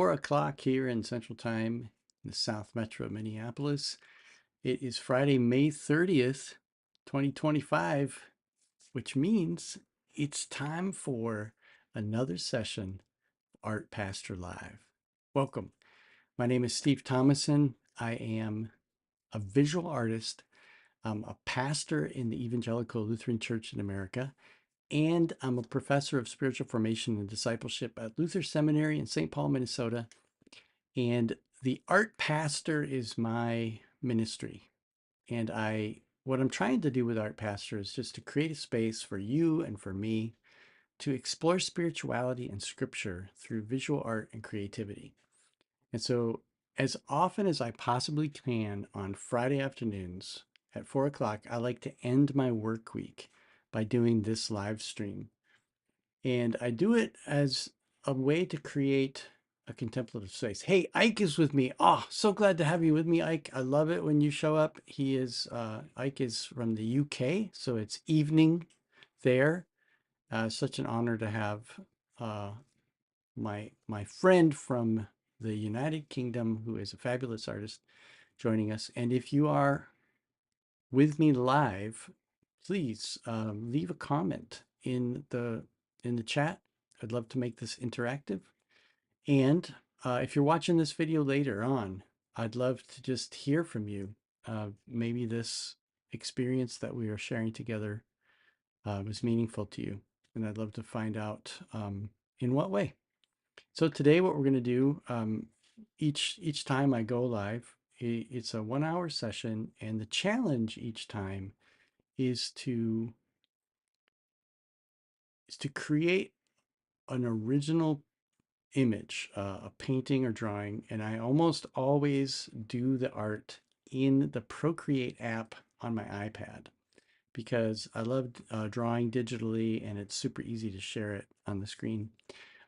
4 o'clock here in Central Time in the South Metro of Minneapolis. It is Friday, May 30th, 2025, which means it's time for another session of Art Pastor Live. Welcome. My name is Steve Thomason. I am a visual artist. I'm a pastor in the Evangelical Lutheran Church in America, and I'm a professor of spiritual formation and discipleship at Luther Seminary in St. Paul, Minnesota. And the art pastor is my ministry. And what I'm trying to do with Art Pastor is just to create a space for you and for me to explore spirituality and scripture through visual art and creativity. And so, as often as I possibly can on Friday afternoons at 4 o'clock, I like to end my work week by doing this live stream. And I do it as a way to create a contemplative space. Hey, Ike is with me. Oh, so glad to have you with me, Ike. I love it when you show up. Ike is from the UK, so it's evening there. Such an honor to have uh, my friend from the United Kingdom, who is a fabulous artist, joining us. And if you are with me live, please leave a comment in the chat. I'd love to make this interactive. And if you're watching this video later on, I'd love to just hear from you. Maybe this experience that we are sharing together was meaningful to you, and I'd love to find out in what way. So today, what we're going to do, each time I go live, it's a 1 hour session, and the challenge each time is to create an original image, a painting or drawing, and I almost always do the art in the Procreate app on my iPad because I love drawing digitally and it's super easy to share it on the screen.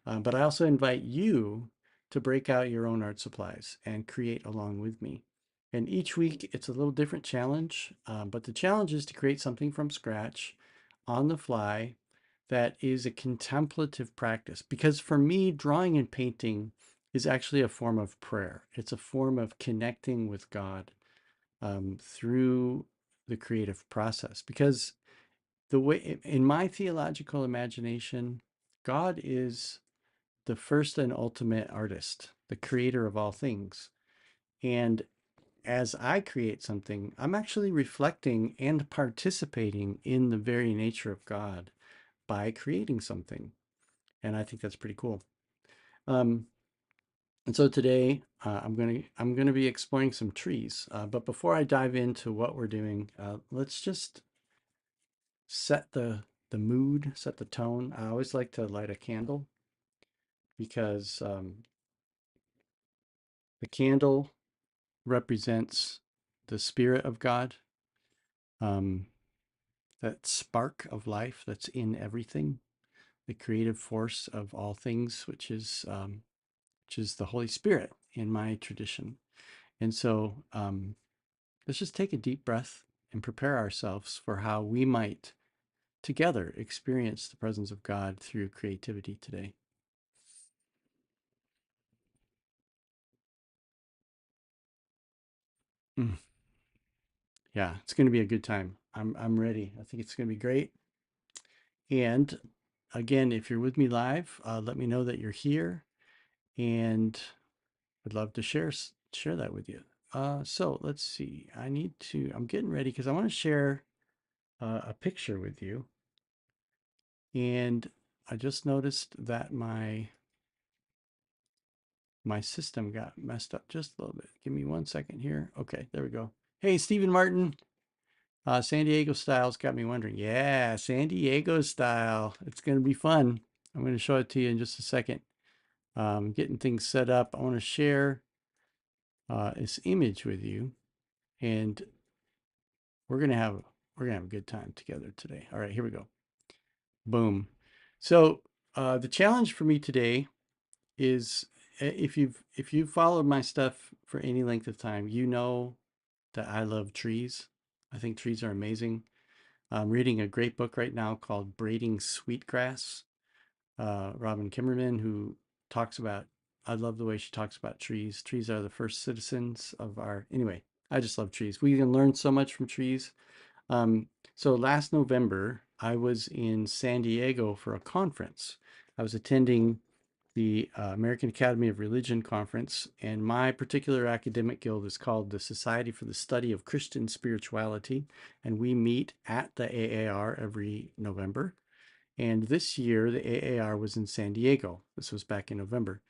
But I also invite you to break out your own art supplies and create along with me. And each week it's a little different challenge, but the challenge is to create something from scratch on the fly that is a contemplative practice. Because for me, drawing and painting is actually a form of prayer. It's a form of connecting with God through the creative process. Because the way, in my theological imagination, God is the first and ultimate artist, the creator of all things. And as I create something, I'm actually reflecting and participating in the very nature of God by creating something. And I think that's pretty cool. And so today I'm gonna be exploring some trees. But before I dive into what we're doing, let's just set the mood, set the tone. I always like to light a candle because the candle represents the Spirit of God, um, that spark of life that's in everything, the creative force of all things, which is the Holy Spirit in my tradition. And so let's just take a deep breath and prepare ourselves for how we might together experience the presence of God through creativity today. Mm. Yeah, it's going to be a good time. I'm ready. I think it's going to be great. And again, if you're with me live, let me know that you're here, and I'd love to share that with you. So let's see. I'm getting ready because I want to share a picture with you. And I just noticed that my system got messed up just a little bit. Give me 1 second here. Okay, there we go. Hey, Stephen Martin, San Diego style's got me wondering. Yeah, San Diego style. It's going to be fun. I'm going to show it to you in just a second. Getting things set up. I want to share this image with you, and we're gonna have a good time together today. All right, here we go. Boom. So the challenge for me today is if you've followed my stuff for any length of time, you know that I love trees. I think trees are amazing. I'm reading a great book right now called Braiding Sweetgrass. Robin Kimmerman, who talks about I love the way she talks about trees. Trees are the first citizens of our, anyway, I just love trees. We can learn so much from trees. So last November, I was in San Diego for a conference. I was attending the American Academy of Religion conference, and my particular academic guild is called the Society for the Study of Christian Spirituality, and we meet at the AAR every November. And this year, the AAR was in San Diego. This was back in November.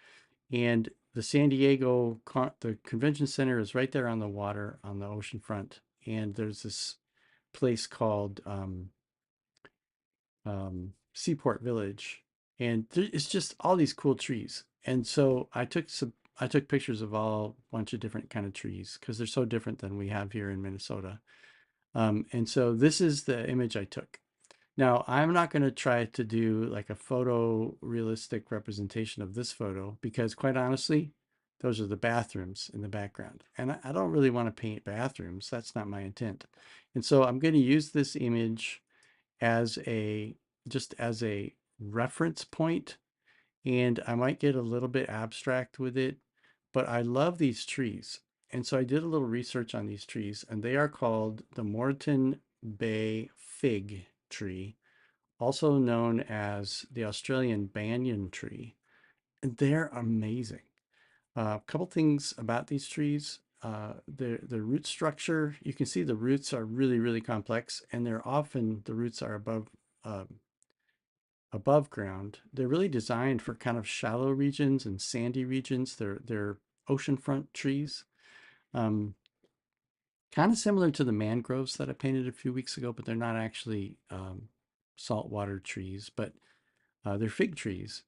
And the San Diego, the convention center is right there on the water, on the ocean front. And there's this place called Seaport Village, and it's just all these cool trees. And so I took pictures of all bunch of different kind of trees because they're so different than we have here in Minnesota. And so this is the image I took. Now, I'm not going to try to do like a photorealistic representation of this photo because, quite honestly, those are the bathrooms in the background. And I don't really want to paint bathrooms. That's not my intent. And so I'm going to use this image as a just as a reference point, and I might get a little bit abstract with it, but I love these trees. And so I did a little research on these trees, and they are called the Moreton Bay fig tree, also known as the Australian banyan tree. And they're amazing. A couple things about these trees. The root structure, you can see the roots are really, really complex, and they're often, the roots are above ground. They're really designed for kind of shallow regions and sandy regions. They're oceanfront trees. Kind of similar to the mangroves that I painted a few weeks ago, but they're not actually saltwater trees, but they're fig trees.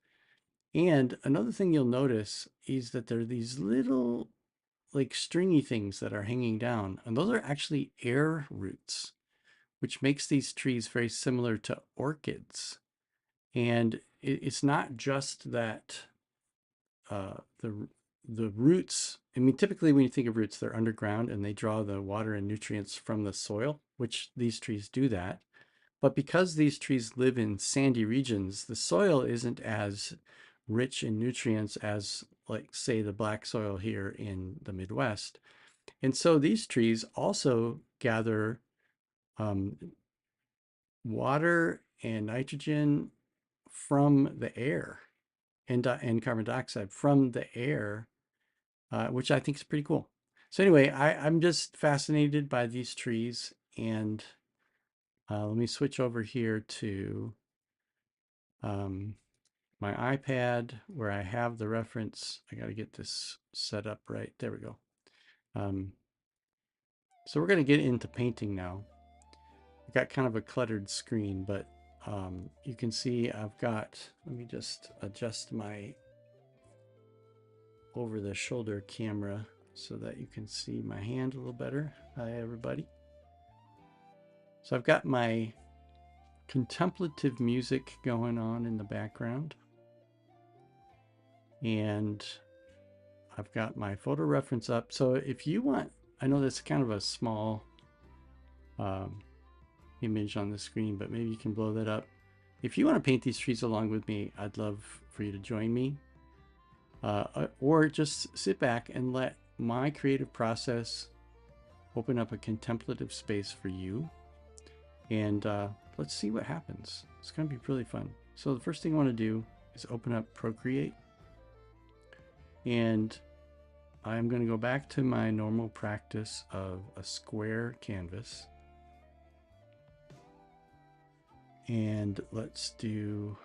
And another thing you'll notice is that there are these little like stringy things that are hanging down, and those are actually air roots, which makes these trees very similar to orchids. And it's not just that uh, the the roots. I mean, typically when you think of roots, they're underground and they draw the water and nutrients from the soil, which these trees do that. But because these trees live in sandy regions, the soil isn't as rich in nutrients as, like, say, the black soil here in the Midwest. And so these trees also gather um, water and nitrogen from the air and carbon dioxide from the air, which I think is pretty cool. So anyway, I'm just fascinated by these trees, and let me switch over here to um, my iPad where I have the reference. I got to get this set up right. There we go. Um, so we're going to get into painting now. I've got kind of a cluttered screen, but you can see I've got, let me just adjust my over the shoulder camera so that you can see my hand a little better. Hi, everybody. So I've got my contemplative music going on in the background, and I've got my photo reference up. So if you want, I know that's kind of a small image on the screen, but maybe you can blow that up. If you want to paint these trees along with me, I'd love for you to join me. Or just sit back and let my creative process open up a contemplative space for you. And let's see what happens. It's going to be really fun. So the first thing I want to do is open up Procreate. And I'm going to go back to my normal practice of a square canvas. And let's do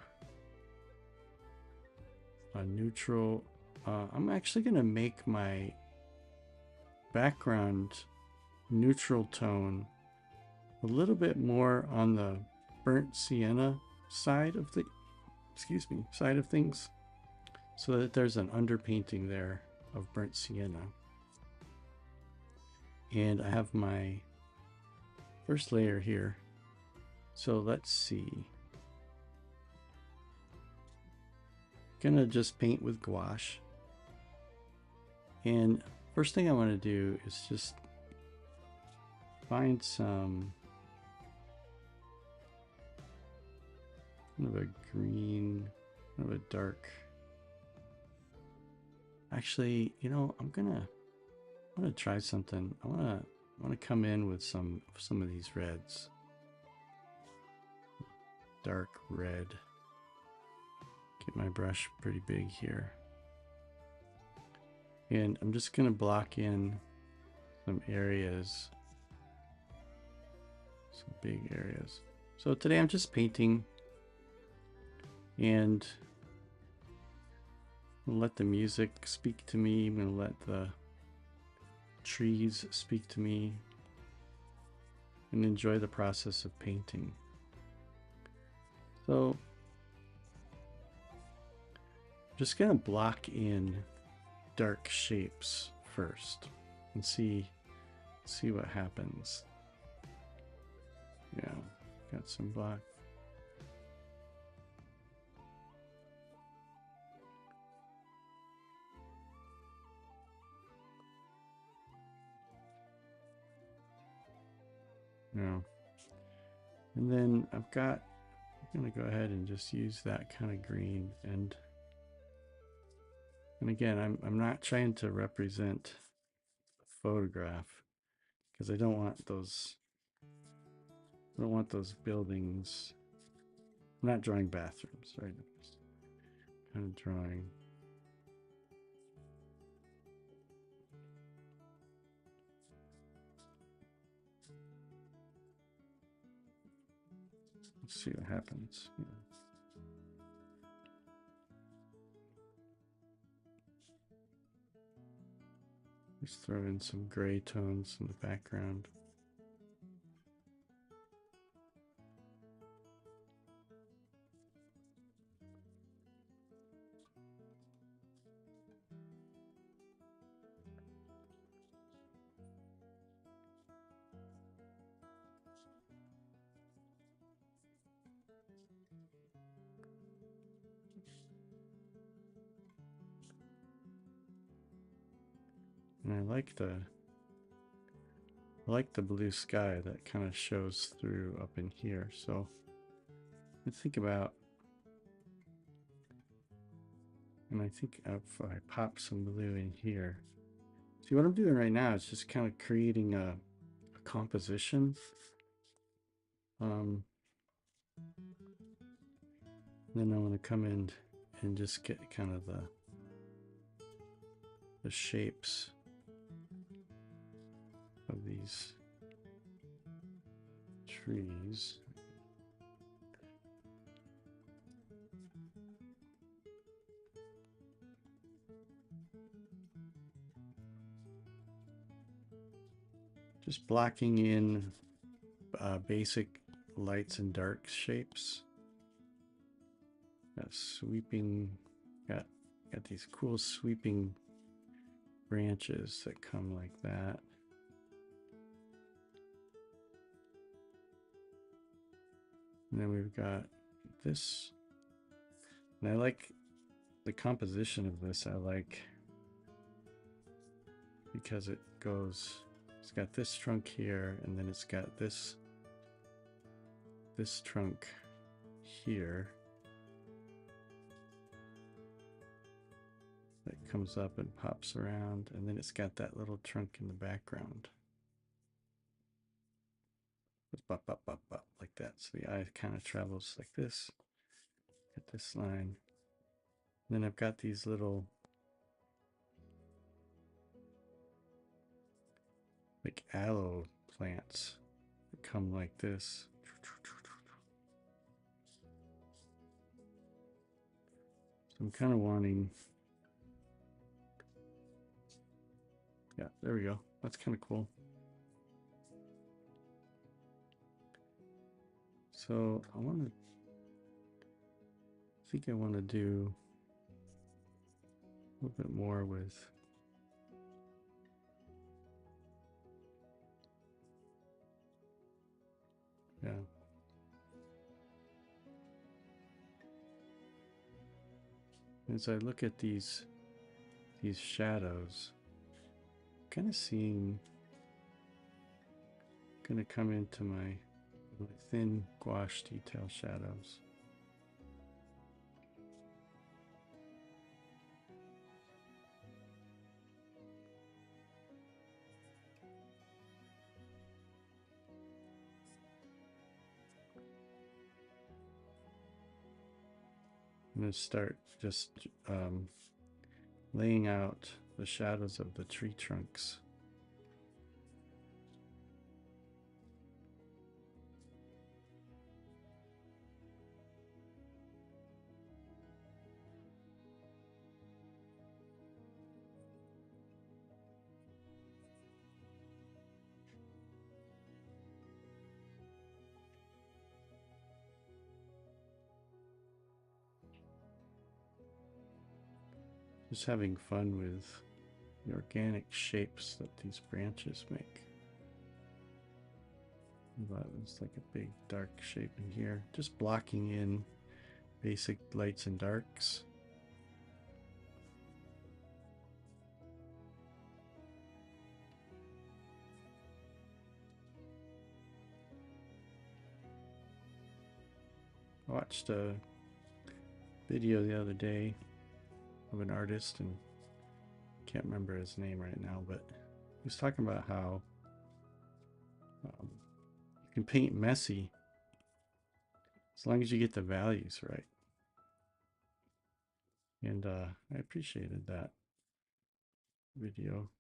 a neutral. I'm actually going to make my background neutral tone a little bit more on the burnt sienna side of the, side of things, so that there's an underpainting there of burnt sienna. And I have my first layer here. So let's see. Gonna just paint with gouache. And first thing I want to do is just find some kind of a green, kind of a dark Actually, you know, I'm gonna try something. I wanna come in with some of these reds. Dark red. Get my brush pretty big here. And I'm just gonna block in some areas. Some big areas. So today I'm just painting, and I'm gonna let the music speak to me. I'm gonna let the trees speak to me and enjoy the process of painting. So I'm just gonna block in dark shapes first and see what happens. Yeah, got some black. Yeah. And then I'm gonna go ahead and just use that kind of green, and again, I'm not trying to represent a photograph because I don't want those buildings. I'm not drawing bathrooms, right? I'm just kind of drawing. Let's see what happens. Yeah. Just throw in some gray tones in the background. And I like the blue sky that kind of shows through up in here. So I think about, and I think if I pop some blue in here. See, what I'm doing right now is just kind of creating a composition. Then I want to come in and just get kind of the shapes of these trees. Just blocking in basic lights and dark shapes. Got sweeping, got these cool sweeping branches that come like that. And then we've got this, and I like the composition of this. I like because it goes, it's got this trunk here, and then it's got this trunk here that comes up and pops around, and then it's got that little trunk in the background. Just bop, bop, bop, bop, like that. So the eye kind of travels like this. Get this line. And then I've got these little like aloe plants that come like this. So I'm kind of wanting, yeah, there we go. That's kind of cool. So I think I want to do a little bit more with, yeah. As I look at these shadows, kind of seeing, gonna come into my really thin gouache detail shadows. I'm going to start just laying out the shadows of the tree trunks. Just having fun with the organic shapes that these branches make. But it's like a big dark shape in here, just blocking in basic lights and darks. I watched a video the other day of an artist, and can't remember his name right now, but he was talking about how you can paint messy as long as you get the values right. And I appreciated that video.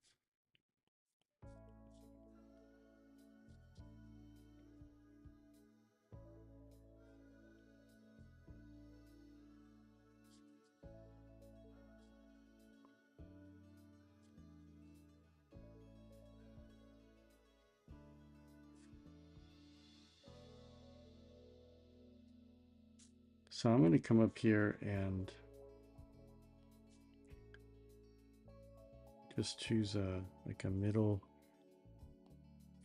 So I'm going to come up here and just choose like a middle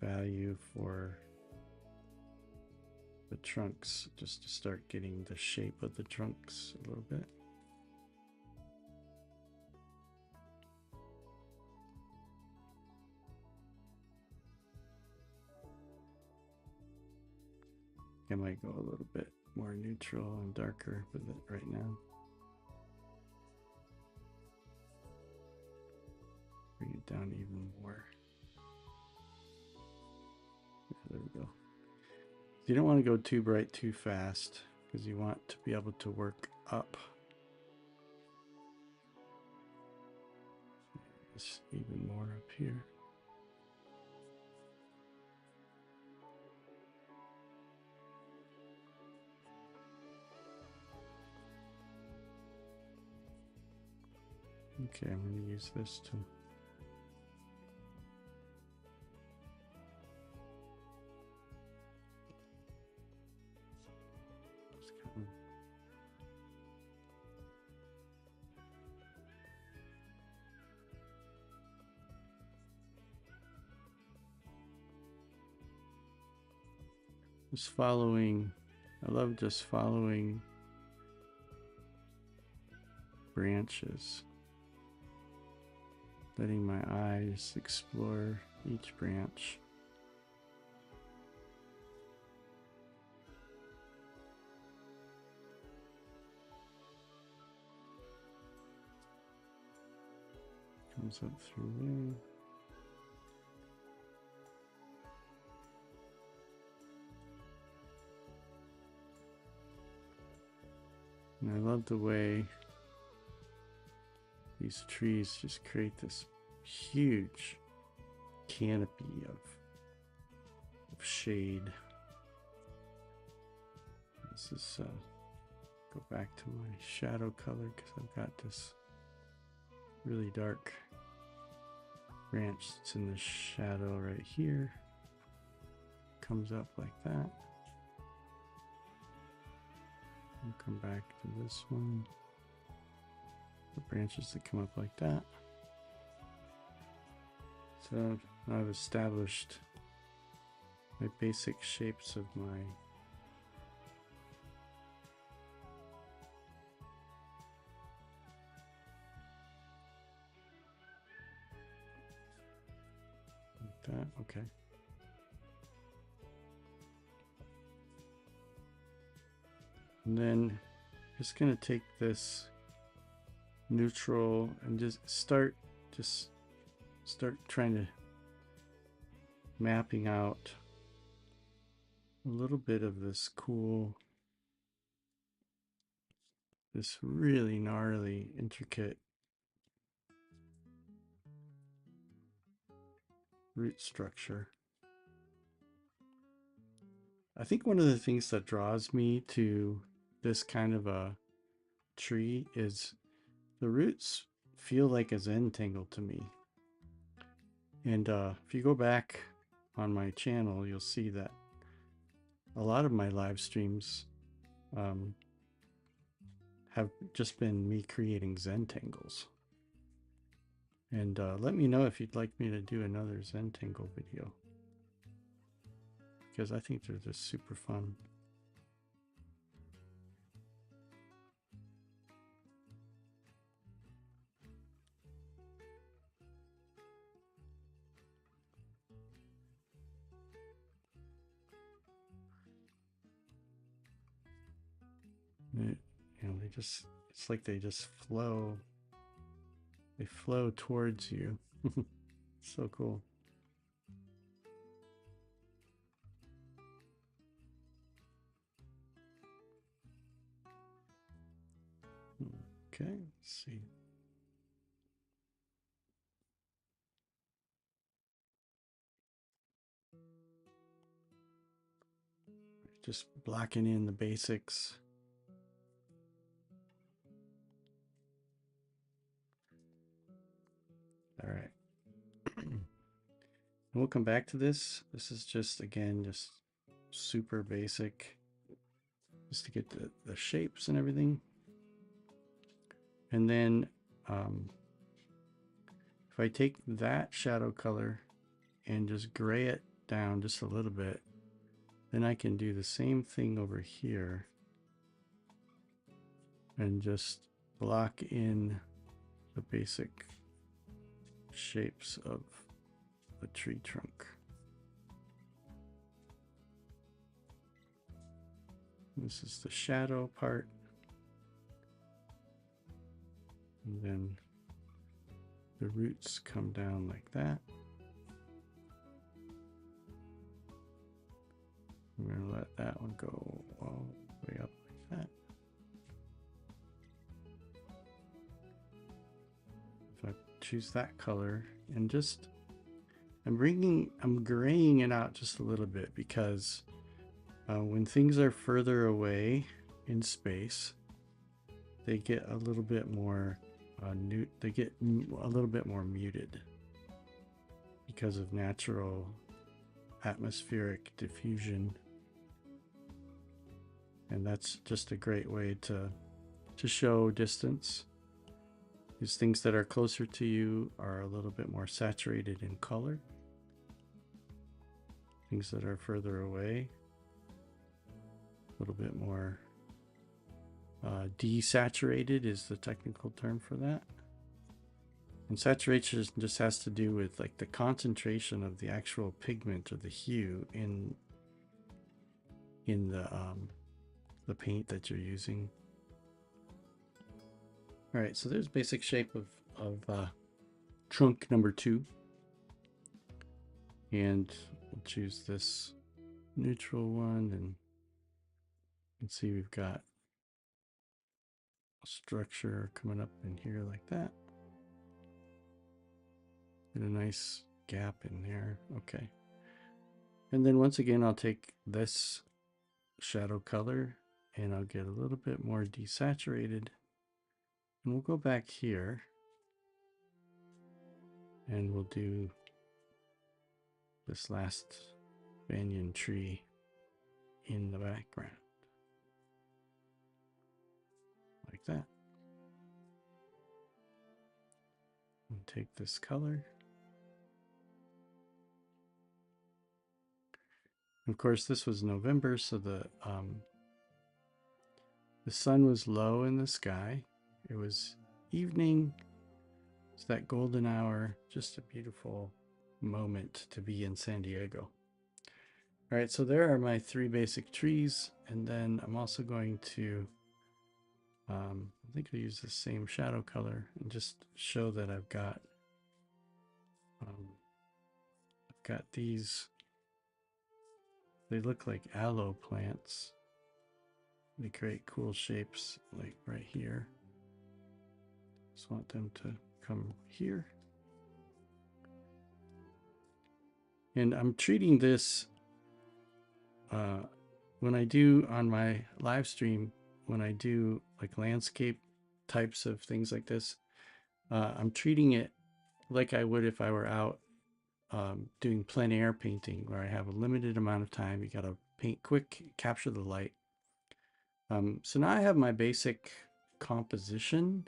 value for the trunks, just to start getting the shape of the trunks a little bit. I might go a little bit more neutral and darker with it right now. Bring it down even more. Yeah, there we go. You don't want to go too bright too fast, because you want to be able to work up. Just even more up here. Okay, I'm going to use this to just following. I love just following branches, letting my eyes explore each branch. Comes up through there. And I love the way these trees just create this huge canopy of shade. This is go back to my shadow color, because I've got this really dark branch that's in the shadow right here. Comes up like that. We'll come back to this one. The branches that come up like that. So now I've established my basic shapes of my that. Okay. And then just going to take this neutral and just start trying to mapping out a little bit of this cool this really gnarly, intricate root structure. I think one of the things that draws me to this kind of a tree is the roots feel like a Zen tangle to me. And if you go back on my channel, you'll see that a lot of my live streams have just been me creating Zen tangles. And let me know if you'd like me to do another Zen tangle video, because I think they're just super fun. They just, it's like they just flow. They flow towards you. So cool. Okay, let's see. Just blocking in the basics. All right. And we'll come back to this. This is just, again, just super basic, just to get the shapes and everything. And then if I take that shadow color and just gray it down just a little bit, then I can do the same thing over here and just block in the basic shapes of the tree trunk. This is the shadow part. And then the roots come down like that. I'm going to let that one go all the way up like that. If I choose that color and just, I'm graying it out just a little bit, because when things are further away in space, they get a little bit more they get a little bit more muted because of natural atmospheric diffusion. And that's just a great way to show distance. These things that are closer to you are a little bit more saturated in color. Things that are further away, a little bit more desaturated is the technical term for that. And saturation just has to do with like the concentration of the actual pigment or the hue in the paint that you're using. All right, so there's basic shape of trunk number 2, and we'll choose this neutral one, and you can see we've got a structure coming up in here like that. And a nice gap in there. Okay. And then once again, I'll take this shadow color and I'll get a little bit more desaturated. And we'll go back here and we'll do this last banyan tree in the background. Like that. And take this color. Of course, this was November, so the sun was low in the sky. It was evening. It's that golden hour. Just a beautiful moment to be in San Diego. All right, so there are my 3 basic trees, and then I'm also going to, I think I'll use the same shadow color and just show that I've got these. They look like aloe plants. they create cool shapes like right here. Just want them to come here. And I'm treating this when I do on my live stream, when I do like landscape types of things like this, I'm treating it like I would if I were out doing plein air painting, where I have a limited amount of time. You got to paint quick, capture the light. So now I have my basic composition,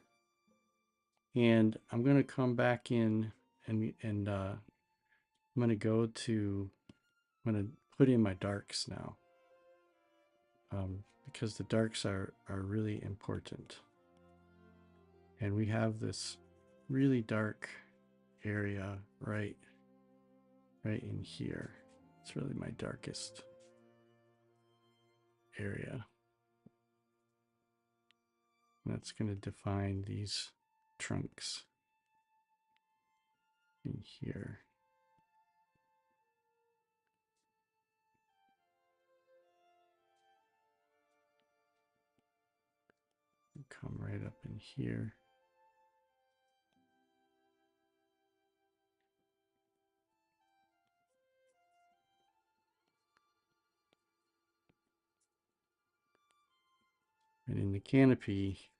and I'm going to come back in and I'm going to go to, I'm going to put in my darks now, because the darks are really important. And we have this really dark area right in here. It's really my darkest area. And that's going to define these trunks in here. Come right up in here. And in the canopy,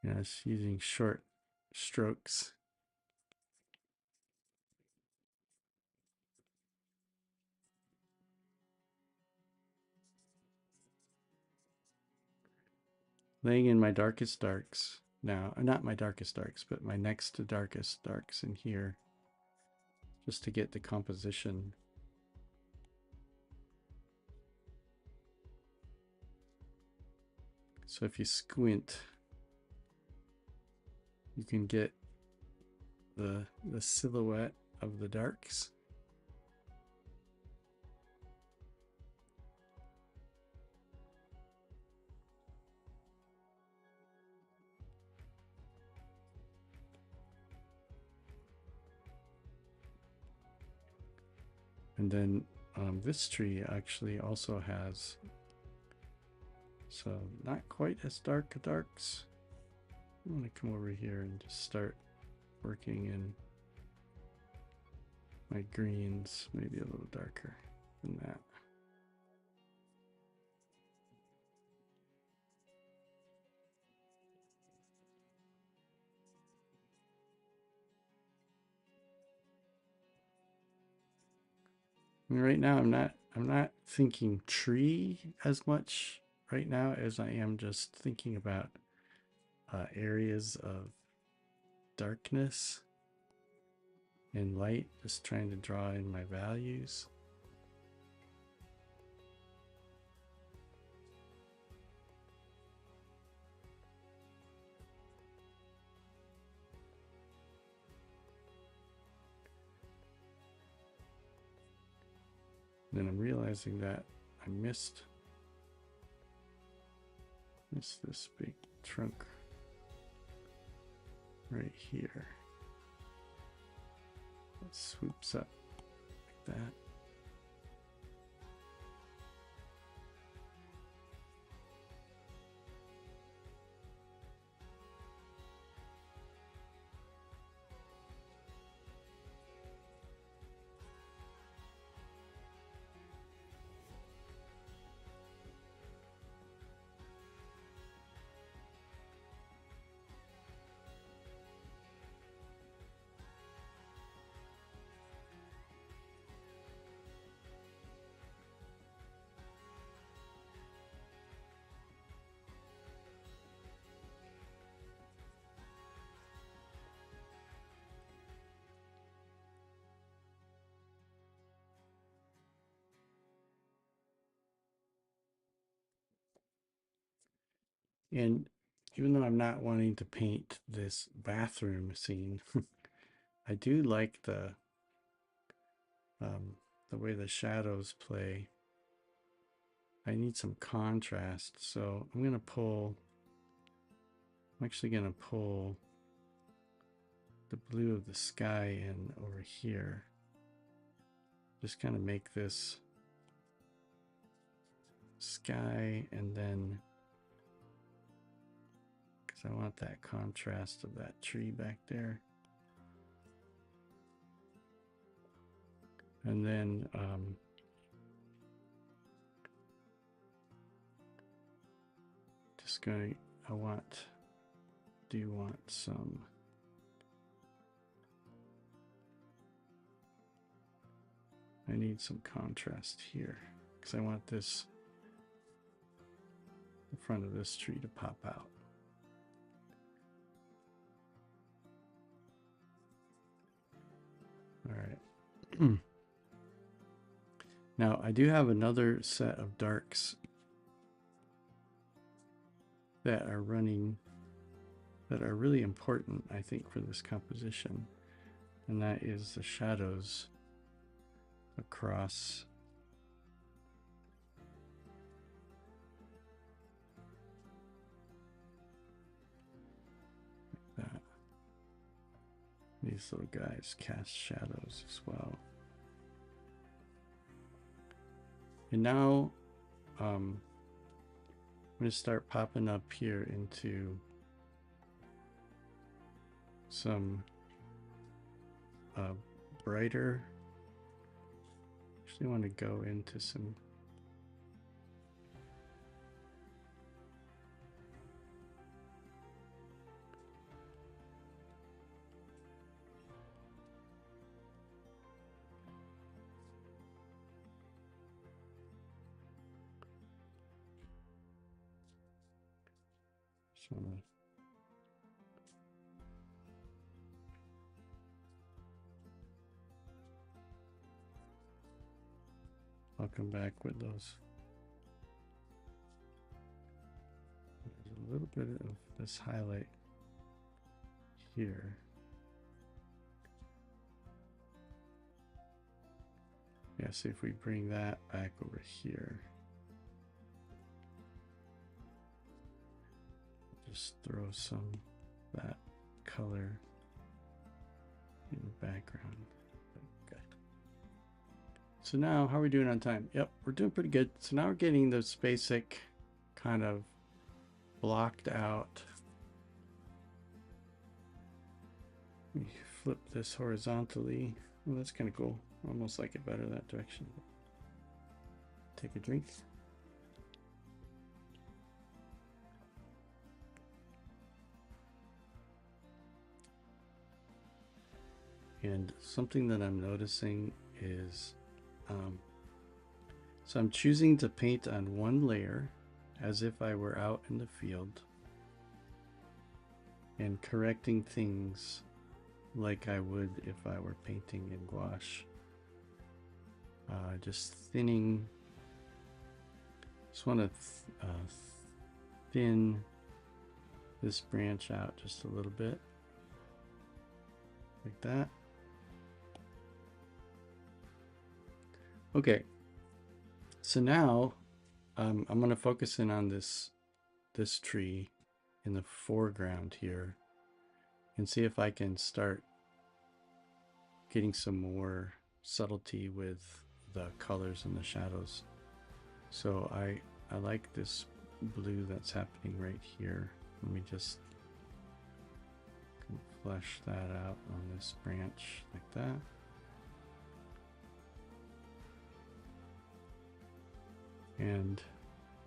it's using short strokes. Laying in my darkest darks now, not my darkest darks, but my next to darkest darks in here, just to get the composition. So if you squint, you can get the silhouette of the darks. And then this tree actually also has, so not quite as dark darks. I'm going to come over here and just start working in my greens, maybe a little darker than that. I mean, right now I'm not thinking tree as much right now as I am just thinking about areas of darkness and light, just trying to draw in my values. And then I'm realizing that I missed this big trunk right here. It swoops up like that. And even though I'm not wanting to paint this bathroom scene, I do like the way the shadows play. I need some contrast, so I'm actually gonna pull the blue of the sky in over here. Just kind of make this sky, and then because I want that contrast of that tree back there. And then just going, do want some I need some contrast here because I want this, the front of this tree to pop out. All right. Now I do have another set of darks that are running that are really important, I think, for this composition, and that is the shadows across like that. These little guys cast shadows as well. And now I'm going to start popping up here into some brighter. Actually, want to go into some I'll come back with those. There's a little bit of this highlight here. Yeah, see if we bring that back over here. Just throw some of that color in the background. Okay. So now, how are we doing on time? Yep, we're doing pretty good. So now we're getting those basic kind of blocked out. Let me flip this horizontally. Oh, that's kind of cool. Almost like it better that direction. Take a drink. And something that I'm noticing is, so I'm choosing to paint on one layer as if I were out in the field and correcting things like I would if I were painting in gouache. Just thinning. Just want to thin this branch out just a little bit, like that. Okay, so now I'm going to focus in on this tree in the foreground here and see if I can start getting some more subtlety with the colors and the shadows. So I like this blue that's happening right here. Let me just flesh that out on this branch like that. And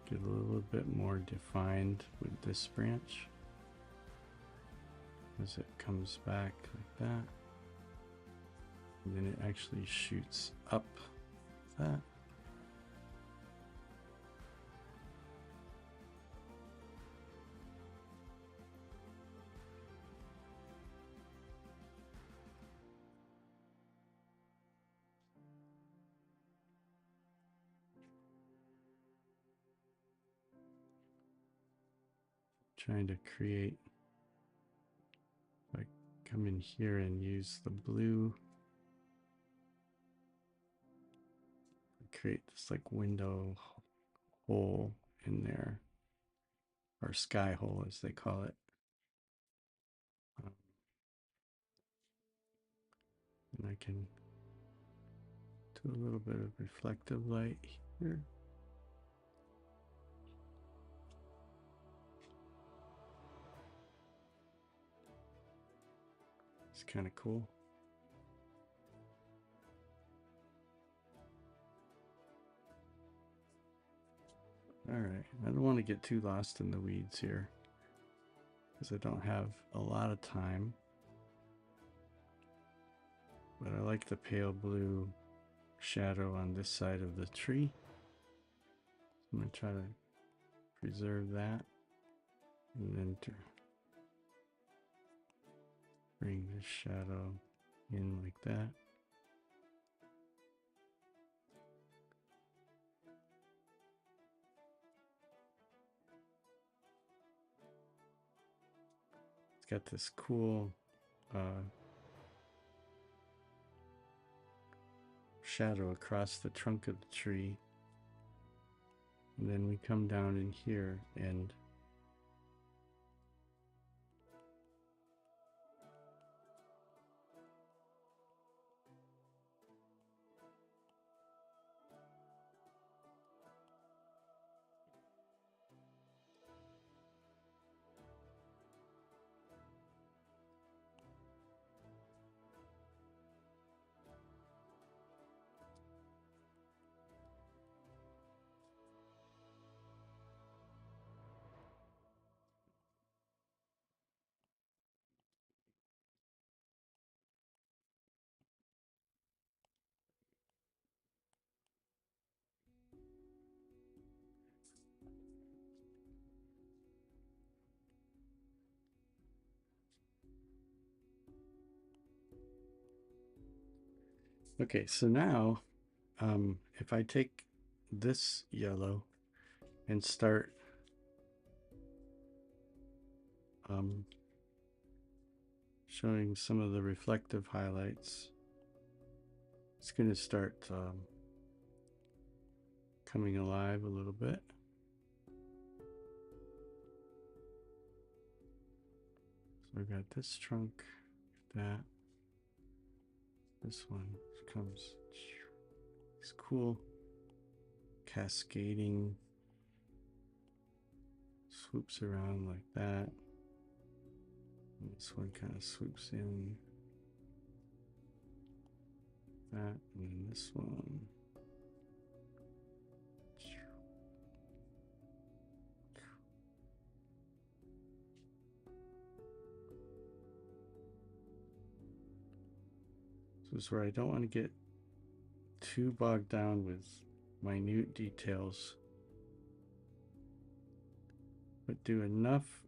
get a little bit more defined with this branch as it comes back like that. And then it actually shoots up like that. Trying to create, like, come in here and use the blue, create this like window hole in there, or sky hole as they call it. And I can do a little bit of reflective light here. kind of cool. All right, I don't want to get too lost in the weeds here because I don't have a lot of time. But I like the pale blue shadow on this side of the tree. I'm going to try to preserve that and then to bring this shadow in like that. It's got this cool shadow across the trunk of the tree. And then we come down in here and okay, so now if I take this yellow and start showing some of the reflective highlights, it's going to start coming alive a little bit. So I've got this trunk, that, this one comes, these cool cascading swoops around like that. And this one kind of swoops in that, and then this one. So this is where I don't want to get too bogged down with minute details, but do enough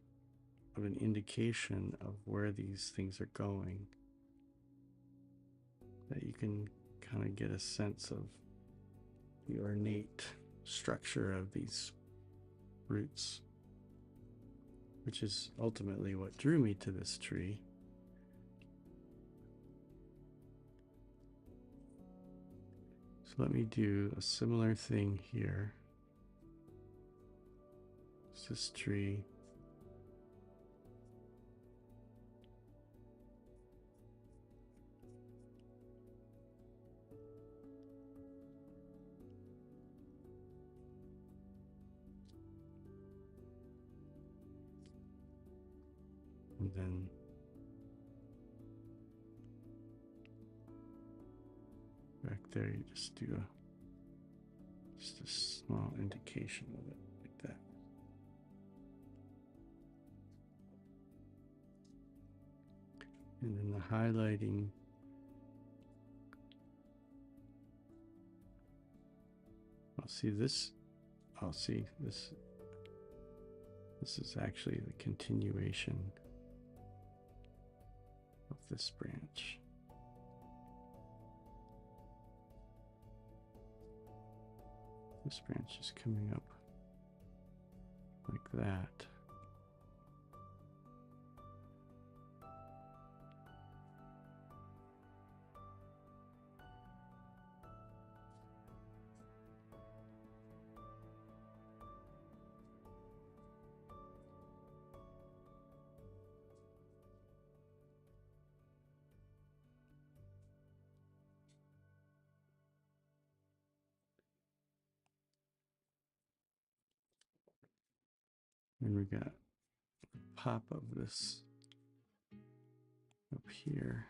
of an indication of where these things are going that you can kind of get a sense of the ornate structure of these roots, which is ultimately what drew me to this tree. So let me do a similar thing here. It's this tree. And then back there, you just do just a small indication of it, like that. And then the highlighting, I'll see this. I'll see this. This is actually the continuation of this branch. This branch is coming up like that. And we got the pop of this up here.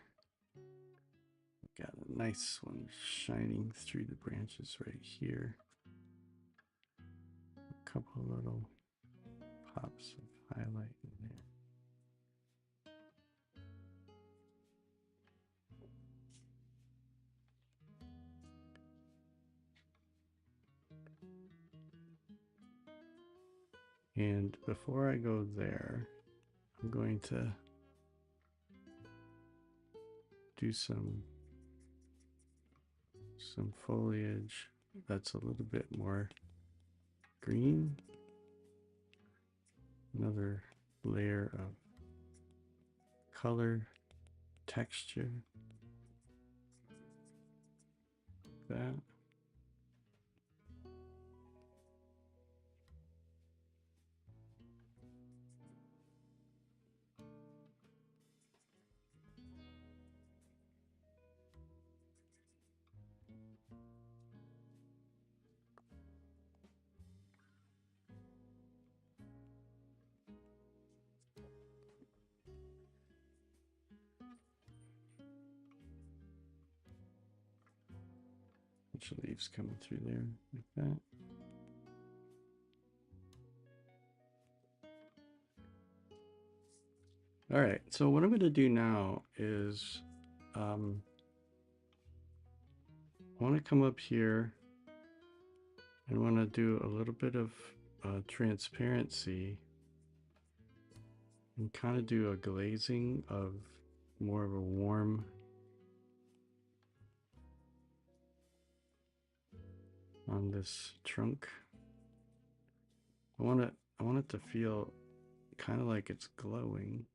Got a nice one shining through the branches right here. A couple little pops of highlight in there. And before I go there, I'm going to do some foliage that's a little bit more green. Another layer of color, texture, like that. Bunch of leaves coming through there like that. All right, so what I'm going to do now is I want to come up here and want to do a little bit of transparency and kind of do a glazing of more of a warm on this trunk. I want it to feel kind of like it's glowing.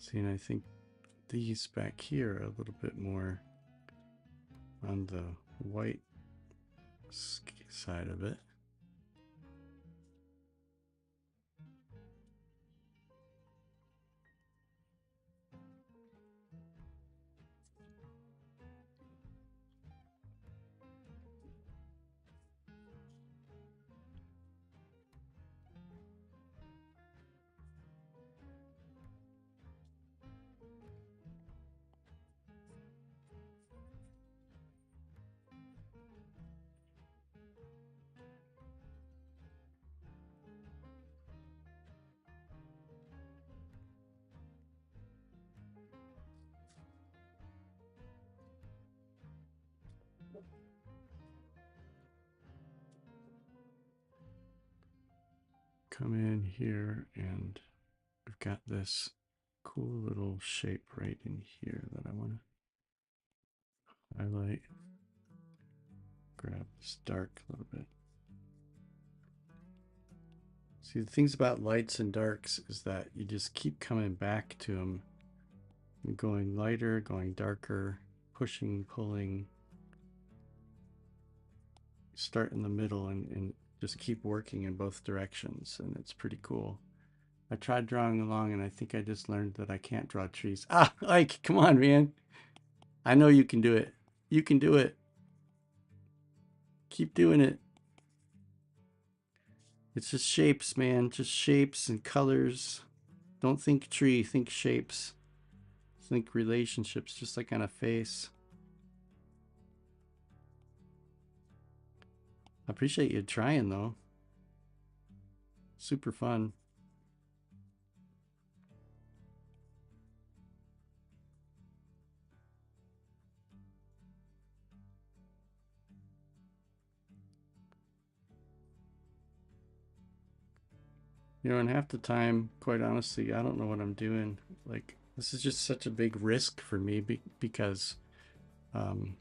See, and I think these back here are a little bit more on the white side of it. Come in here and we've got this cool little shape right in here that I want to highlight. Grab this dark a little bit. See, the things about lights and darks is that you just keep coming back to them. You're going lighter, going darker, pushing, pulling. Start in the middle and just keep working in both directions, and it's pretty cool. I tried drawing along and I think I just learned that I can't draw trees. Ah, Ike, come on, man. I know you can do it. You can do it. Keep doing it. It's just shapes, man. Just shapes and colors. Don't think tree, think shapes. Think relationships, just like on a face. I appreciate you trying, though. Super fun. You know, and half the time, quite honestly, I don't know what I'm doing. Like, this is just such a big risk for me because Um,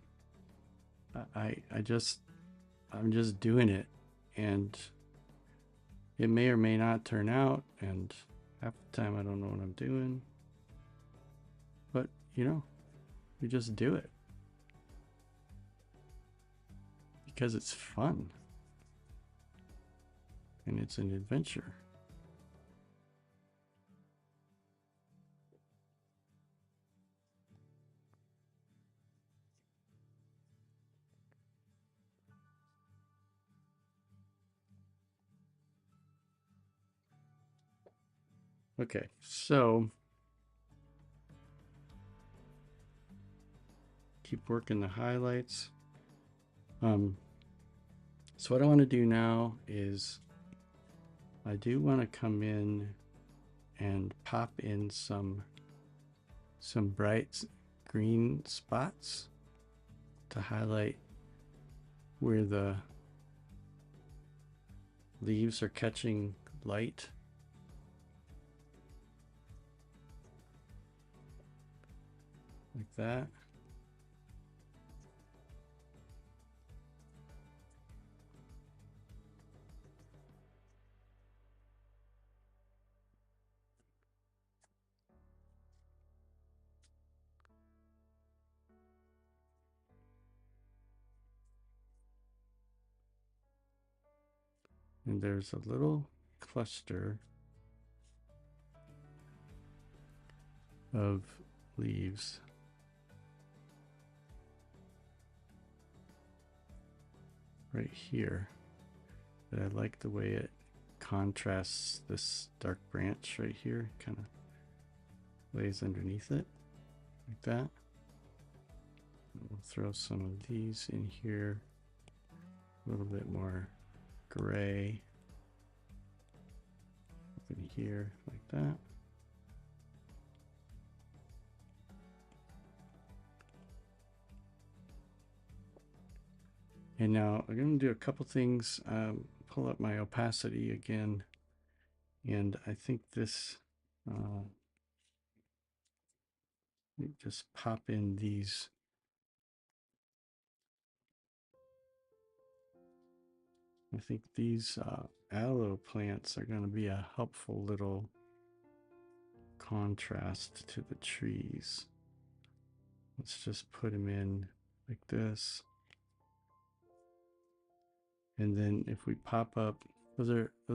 I just I'm just doing it, and it may or may not turn out, and half the time I don't know what I'm doing. But we just do it because it's fun and it's an adventure. Okay, so keep working the highlights. So what I want to do now is I do want to come in and pop in some bright green spots to highlight where the leaves are catching light. Like that. And there's a little cluster of leaves right here. But I like the way it contrasts this dark branch right here, kind of lays underneath it like that. We'll throw some of these in here, a little bit more gray up in here like that. And now I'm going to do a couple things. Pull up my opacity again, and I think this just pop in these. I think these aloe plants are going to be a helpful little contrast to the trees. Let's just put them in like this. And then if we pop up, those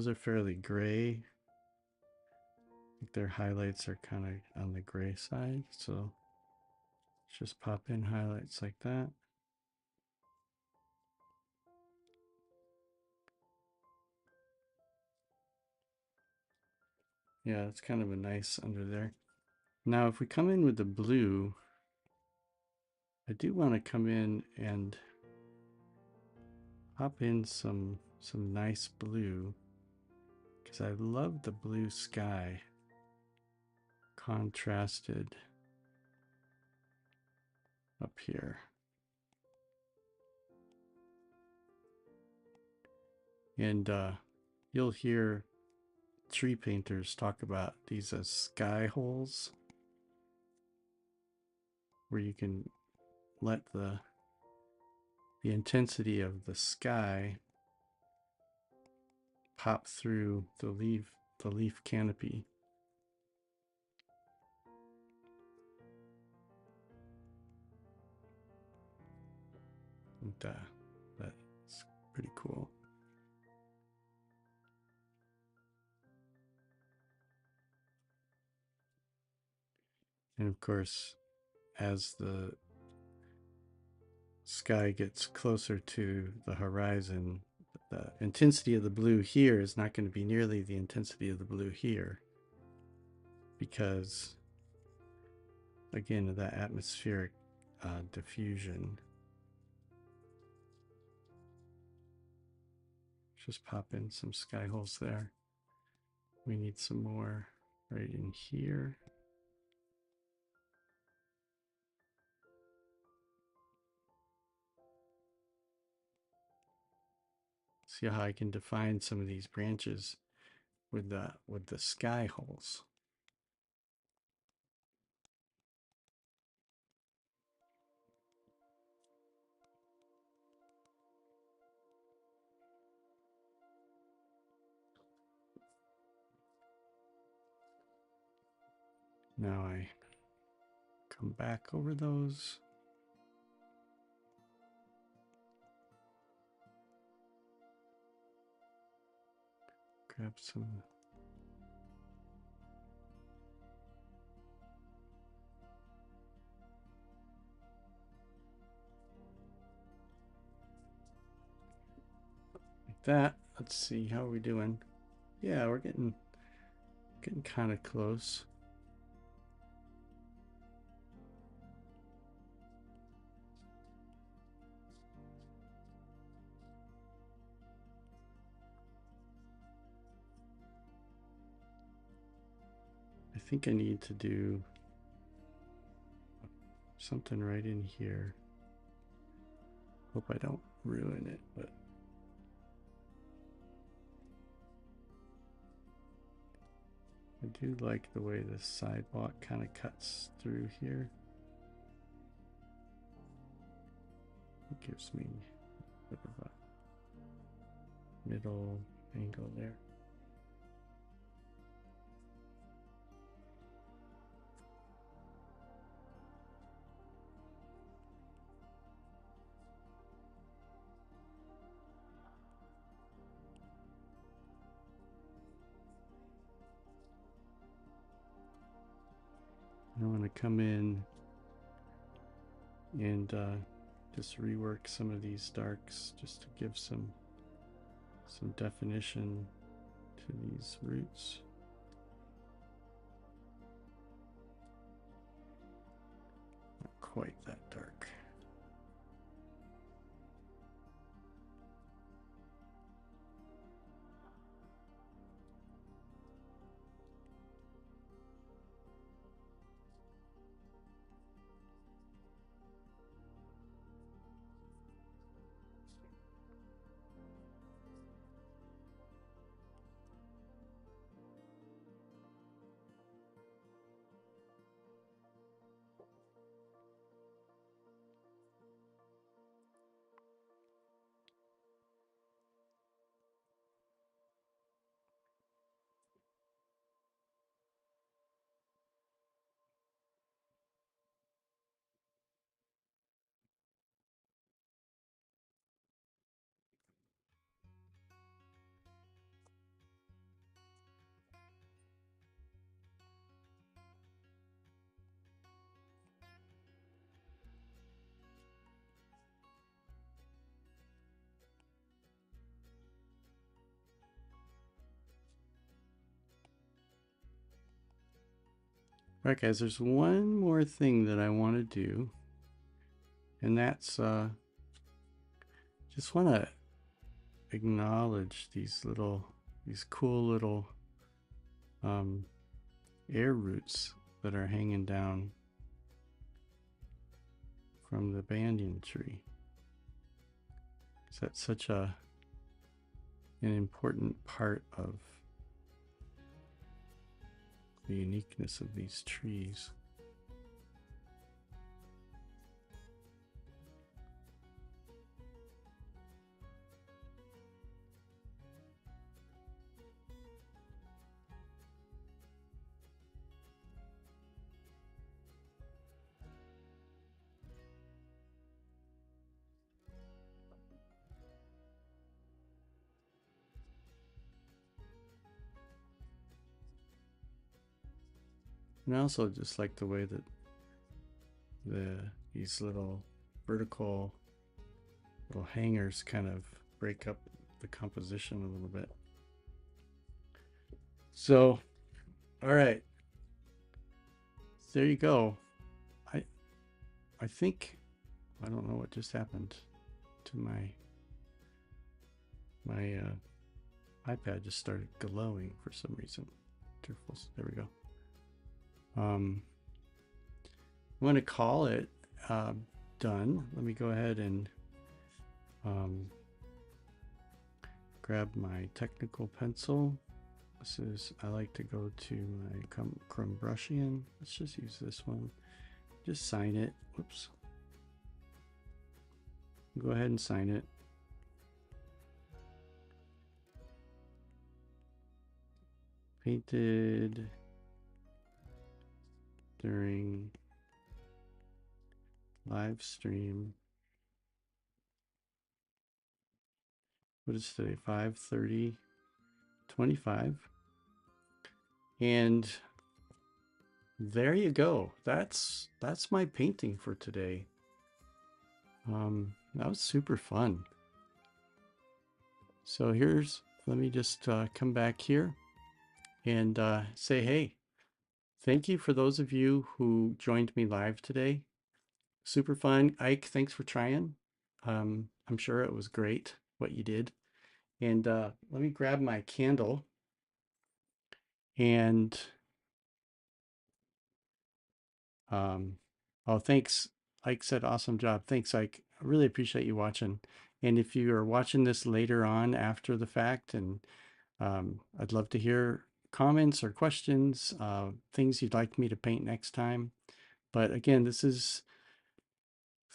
are fairly gray. I think their highlights are kind of on the gray side. So let's just pop in highlights like that. Yeah, it's kind of a nice under there. Now, if we come in with the blue, I do want to come in and pop in some nice blue, because I love the blue sky contrasted up here. And you'll hear tree painters talk about these as sky holes, where you can let the intensity of the sky pop through the leaf canopy. And that's pretty cool. And of course, as the sky gets closer to the horizon, the intensity of the blue here is not going to be nearly the intensity of the blue here, because again of that atmospheric diffusion. Just pop in some sky holes there. We need some more right in here. See how I can define some of these branches with the sky holes. Now I come back over those. Grab some. Like that. Let's see, how are we doing? Yeah, we're getting kind of close. I think I need to do something right in here. Hope I don't ruin it, but I do like the way the sidewalk kind of cuts through here. It gives me a bit of a middle angle there. I want to come in and just rework some of these darks just to give some definition to these roots. Not quite that dark. All right, guys, there's one more thing that I want to do, and that's just want to acknowledge these cool little air roots that are hanging down from the banyan tree. That's such an important part of the uniqueness of these trees. And I also just like the way that these little vertical little hangers kind of break up the composition a little bit. So, all right, there you go. I think I don't know what just happened to my iPad. Just started glowing for some reason. There we go. I'm going to call it done. Let me go ahead and grab my technical pencil. I like to go to my Crumbrushian. Let's just use this one. Just sign it. Whoops. Go ahead and sign it. Painted during live stream. What is today? 5:30:25. And there you go. That's my painting for today. That was super fun. So let me just come back here and say, hey, thank you for those of you who joined me live today. Super fun. Ike, thanks for trying. I'm sure it was great what you did. And let me grab my candle. And oh, thanks. Ike said, awesome job. Thanks, Ike. I really appreciate you watching. And if you are watching this later on after the fact, and I'd love to hear comments or questions, things you'd like me to paint next time. But again, this is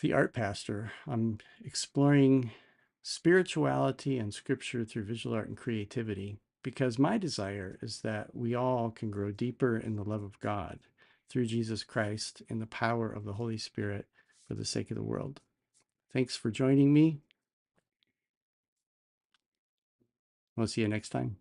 the Art Pastor. I'm exploring spirituality and scripture through visual art and creativity because my desire is that we all can grow deeper in the love of God through Jesus Christ in the power of the Holy Spirit for the sake of the world. Thanks for joining me. We'll see you next time.